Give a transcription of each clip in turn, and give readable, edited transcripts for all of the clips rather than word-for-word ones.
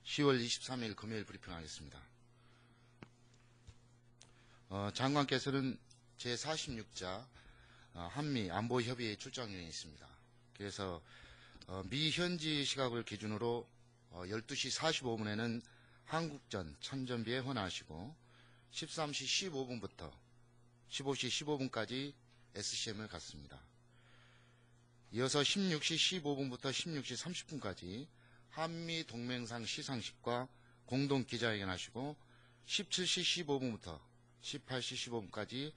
10월 23일 금요일 브리핑하겠습니다. 장관께서는 제46자 한미 안보협의회 출장에 있습니다. 그래서 미 현지 시각을 기준으로 12시 45분에는 한국전 참전비에 헌화하시고 13시 15분부터 15시 15분까지 SCM을 갔습니다. 이어서 16시 15분부터 16시 30분까지 한미 동맹상 시상식과 공동 기자회견 하시고 17시 15분부터 18시 15분까지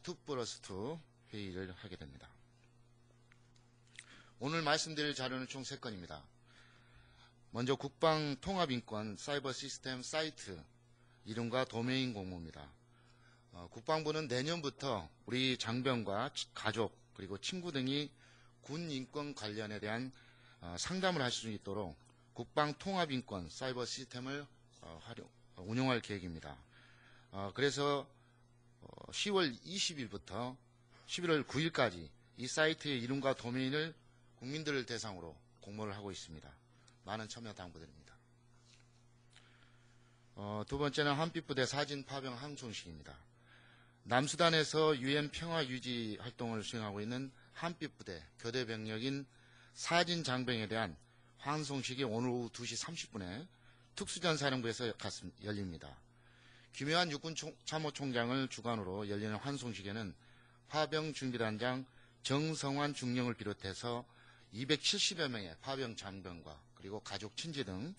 2+2 회의를 하게 됩니다. 오늘 말씀드릴 자료는 총 3건입니다. 먼저 국방통합인권 사이버 시스템 사이트 이름과 도메인 공모입니다. 국방부는 내년부터 우리 장병과 가족 그리고 친구 등이 군 인권 관련에 대한 상담을 할 수 있도록 국방통합인권 사이버 시스템을 운영할 계획입니다. 그래서 10월 20일부터 11월 9일까지 이 사이트의 이름과 도메인을 국민들을 대상으로 공모를 하고 있습니다. 많은 참여 당부드립니다. 두 번째는 한빛부대 사진 파병 항송식입니다. 남수단에서 유엔 평화 유지 활동을 수행하고 있는 한빛부대 교대 병력인 사진 장병에 대한 환송식이 오늘 오후 2시 30분에 특수전사령부에서 열립니다. 김효한 육군참모총장을 주관으로 열리는 환송식에는 파병준비단장 정성환 중령을 비롯해서 270여 명의 파병 장병과 그리고 가족 친지 등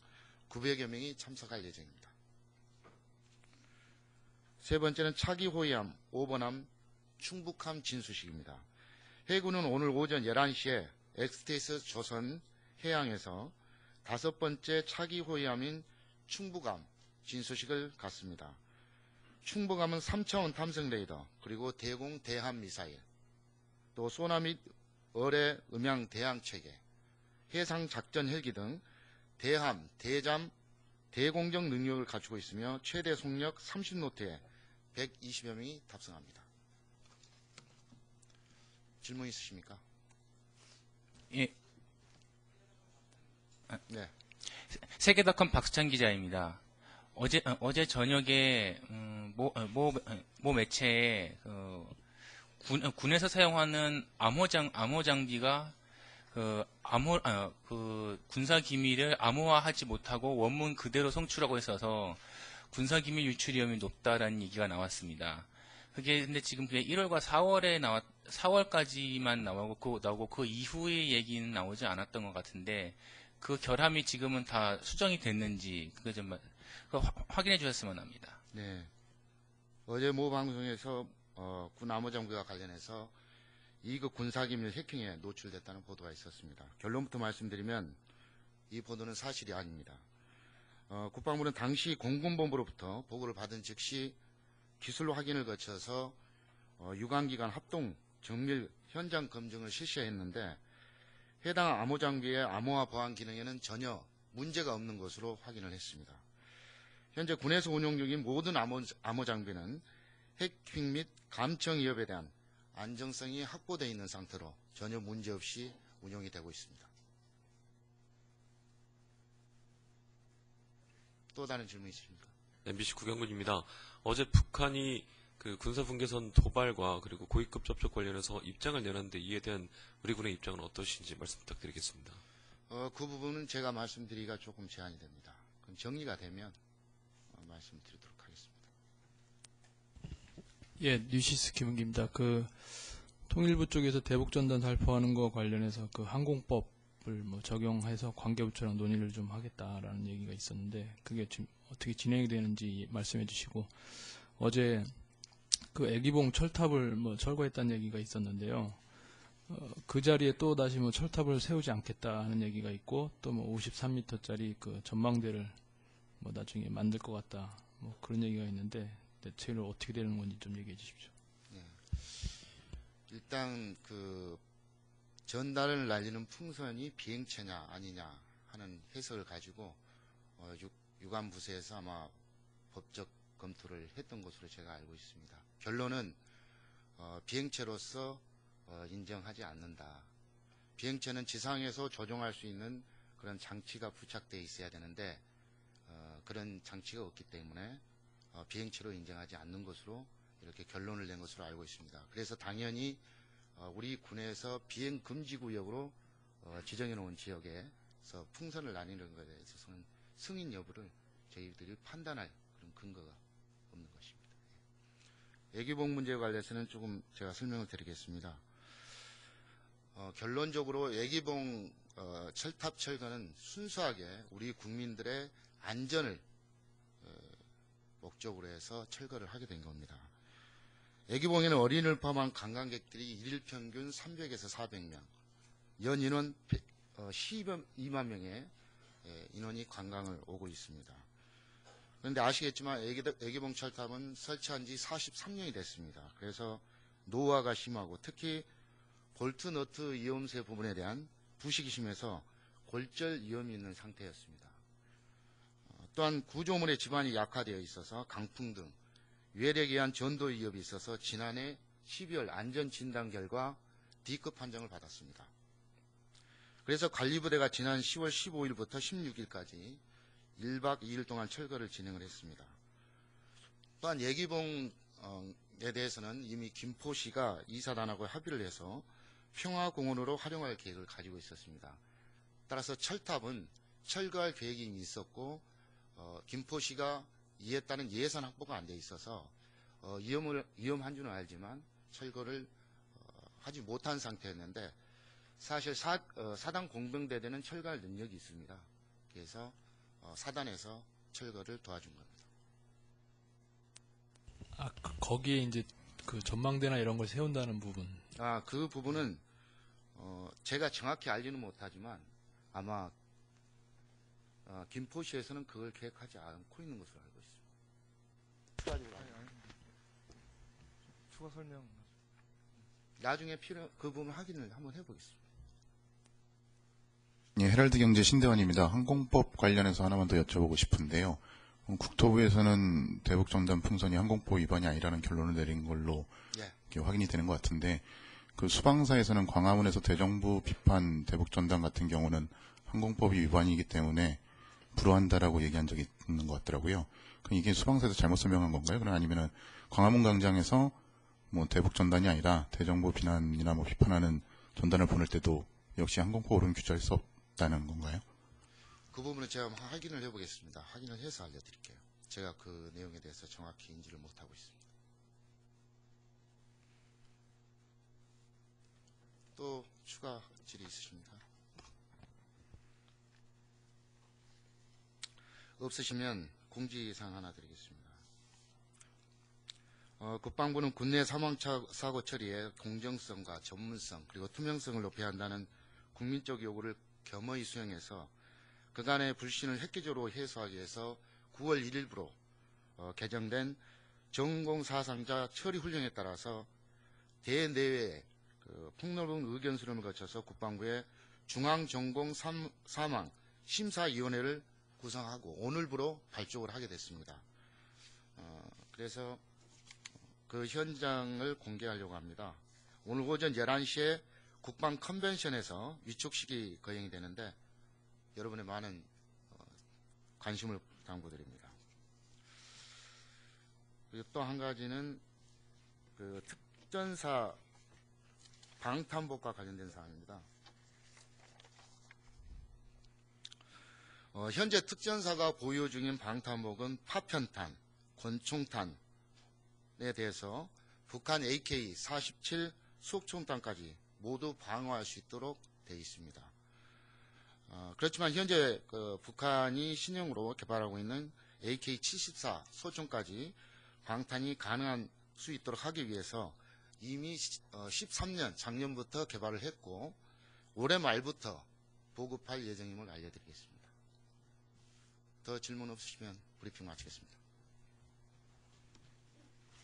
900여 명이 참석할 예정입니다. 세 번째는 차기 호위함 5번함 충북함 진수식입니다. 해군은 오늘 오전 11시에 엑스테이스 조선 해양에서 5번째 차기 호위함인 충북함 진수식을 갖습니다. 충북함은 3차원 탐색 레이더 그리고 대공 대함 미사일 또 소나 및 어뢰 음향 대항 체계 해상 작전 헬기 등 대함, 대잠, 대공정 능력을 갖추고 있으며 최대 속력 30노트에 120여 명이 탑승합니다. 질문 있으십니까? 예. 네. 세계닷컴 박수찬 기자입니다. 어제 저녁에 모 매체에 군에서 사용하는 암호 장비가 군사 기밀을 암호화하지 못하고 원문 그대로 송출하고 있어서 군사 기밀 유출 위험이 높다라는 얘기가 나왔습니다. 근데 지금 그게 1월과 4월까지만 나오고 그 이후의 얘기는 나오지 않았던 것 같은데 그 결함이 지금은 다 수정이 됐는지 그거 좀 확인해 주셨으면 합니다. 네. 어제 모 방송에서 군 암호 장비와 관련해서 2급 군사기밀 해킹에 노출됐다는 보도가 있었습니다. 결론부터 말씀드리면 이 보도는 사실이 아닙니다. 국방부는 당시 공군본부로부터 보고를 받은 즉시 기술 확인을 거쳐서 유관기관 합동 정밀 현장 검증을 실시했는데 해당 암호 장비의 암호화 보안 기능에는 전혀 문제가 없는 것으로 확인을 했습니다. 현재 군에서 운용 중인 모든 암호 장비는 해킹 및 감청 위협에 대한 안정성이 확보되어 있는 상태로 전혀 문제없이 운용이 되고 있습니다. 또 다른 질문 있으십니까? MBC 구경군입니다. 어제 북한이 그 군사분계선 도발과 그리고 고위급 접촉 관련해서 입장을 내놨는데 이에 대한 우리 군의 입장은 어떠신지 말씀 부탁드리겠습니다. 그 부분은 제가 말씀드리기가 조금 제한이 됩니다. 그럼 정리가 되면 말씀드리도록 하겠습니다. 예, 뉴시스 김은기입니다. 통일부 쪽에서 대북전단 살포하는 거 관련해서 항공법을 적용해서 관계부처랑 논의를 좀 하겠다라는 얘기가 있었는데 그게 지금 어떻게 진행이 되는지 말씀해 주시고 어제 애기봉 철탑을 철거했다는 얘기가 있었는데요. 그 자리에 또 다시 철탑을 세우지 않겠다는 얘기가 있고 또 53m짜리 전망대를 나중에 만들 것 같다 그런 얘기가 있는데 대체로 어떻게 되는 건지 좀 얘기해 주십시오. 네. 일단 전단을 날리는 풍선이 비행체냐 아니냐 하는 해석을 가지고 유관부서에서 아마 법적 검토를 했던 것으로 제가 알고 있습니다. 결론은 비행체로서 인정하지 않는다. 비행체는 지상에서 조종할 수 있는 그런 장치가 부착되어 있어야 되는데 그런 장치가 없기 때문에 비행체로 인정하지 않는 것으로 이렇게 결론을 낸 것으로 알고 있습니다. 그래서 당연히 우리 군에서 비행 금지 구역으로 지정해 놓은 지역에서 풍선을 나뉘는 것에 있어서는 승인 여부를 저희들이 판단할 그런 근거가 없는 것입니다. 예기봉 문제에 관해서는 조금 제가 설명을 드리겠습니다. 결론적으로 예기봉 철탑 철거는 순수하게 우리 국민들의 안전을 목적으로 해서 철거를 하게 된 겁니다. 예기봉에는 어린이를 포함한 관광객들이 일일 평균 300에서 400명, 연 인원 12만 명의 인원이 관광을 오고 있습니다. 그런데 아시겠지만 예기봉 철탑은 설치한 지 43년이 됐습니다. 그래서 노후화가 심하고 특히 볼트 너트 이염새 부분에 대한 부식이 심해서 골절 위험이 있는 상태였습니다. 또한 구조물의 지반이 약화되어 있어서 강풍 등 외력에 의한 전도 위협이 있어서 지난해 12월 안전진단 결과 D급 판정을 받았습니다. 그래서 관리부대가 지난 10월 15일부터 16일까지 1박 2일 동안 철거를 진행을 했습니다. 또한 예기봉에 대해서는 이미 김포시가 이사단하고 합의를 해서 평화공원으로 활용할 계획을 가지고 있었습니다. 따라서 철탑은 철거할 계획이 이미 있었고 김포시가 이에 따른 예산 확보가 안 돼 있어서 위험한 줄은 알지만 철거를 하지 못한 상태였는데 사실 사단 공병대대는 철거할 능력이 있습니다. 그래서 사단에서 철거를 도와준 겁니다. 거기에 이제 그 전망대나 이런 걸 세운다는 부분. 그 부분은 제가 정확히 알지는 못하지만 아마 김포시에서는 그걸 계획하지 않고 있는 것으로 알고 있습니다. 추가 설명. 나중에 그 부분 확인을 한번 해보겠습니다. 예, 헤럴드 경제 신대원입니다. 항공법 관련해서 하나만 더 여쭤보고 싶은데요. 국토부에서는 대북전단 풍선이 항공법 위반이 아니라는 결론을 내린 걸로 이렇게 확인이 되는 것 같은데, 그 수방사에서는 광화문에서 대정부 비판 대북전단 같은 경우는 항공법이 위반이기 때문에 불허한다라고 얘기한 적이 있는 것 같더라고요. 그럼 이게 수방사에서 잘못 설명한 건가요? 그럼 아니면은 광화문 광장에서 뭐 대북전단이 아니라 대정부 비난이나 뭐 비판하는 전단을 보낼 때도 역시 항공법으로는 규제할 수 없다는 건가요? 그 부분은 제가 확인을 해보겠습니다. 확인을 해서 알려드릴게요. 제가 그 내용에 대해서 정확히 인지를 못하고 있습니다. 또 추가 질의 있으십니까? 없으시면 공지사항 하나 드리겠습니다. 국방부는 국내 사망사고 처리의 공정성과 전문성 그리고 투명성을 높여야 한다는 국민적 요구를 겸허히 수행해서 그간의 불신을 획기적으로 해소하기 위해서 9월 1일부로 개정된 전공사상자 처리 훈령에 따라서 대내외 폭넓은 의견 수렴을 거쳐서 국방부의 중앙전공 사망 심사위원회를 구성하고 오늘부로 발족을 하게 됐습니다. 그래서 그 현장을 공개하려고 합니다. 오늘 오전 11시에 국방 컨벤션에서 위촉식이 거행이 되는데 여러분의 많은 관심을 당부드립니다. 그리고 또 한 가지는 그 특전사 방탄복과 관련된 사항입니다. 현재 특전사가 보유 중인 방탄복은 파편탄, 권총탄에 대해서 북한 AK-47 수옥총탄까지 모두 방어할 수 있도록 되어 있습니다. 그렇지만 현재 북한이 신형으로 개발하고 있는 AK-74 소총까지 방탄이 가능한 수 있도록 하기 위해서 이미 13년 작년부터 개발을 했고 올해 말부터 보급할 예정임을 알려드리겠습니다. 더 질문 없으시면 브리핑 마치겠습니다.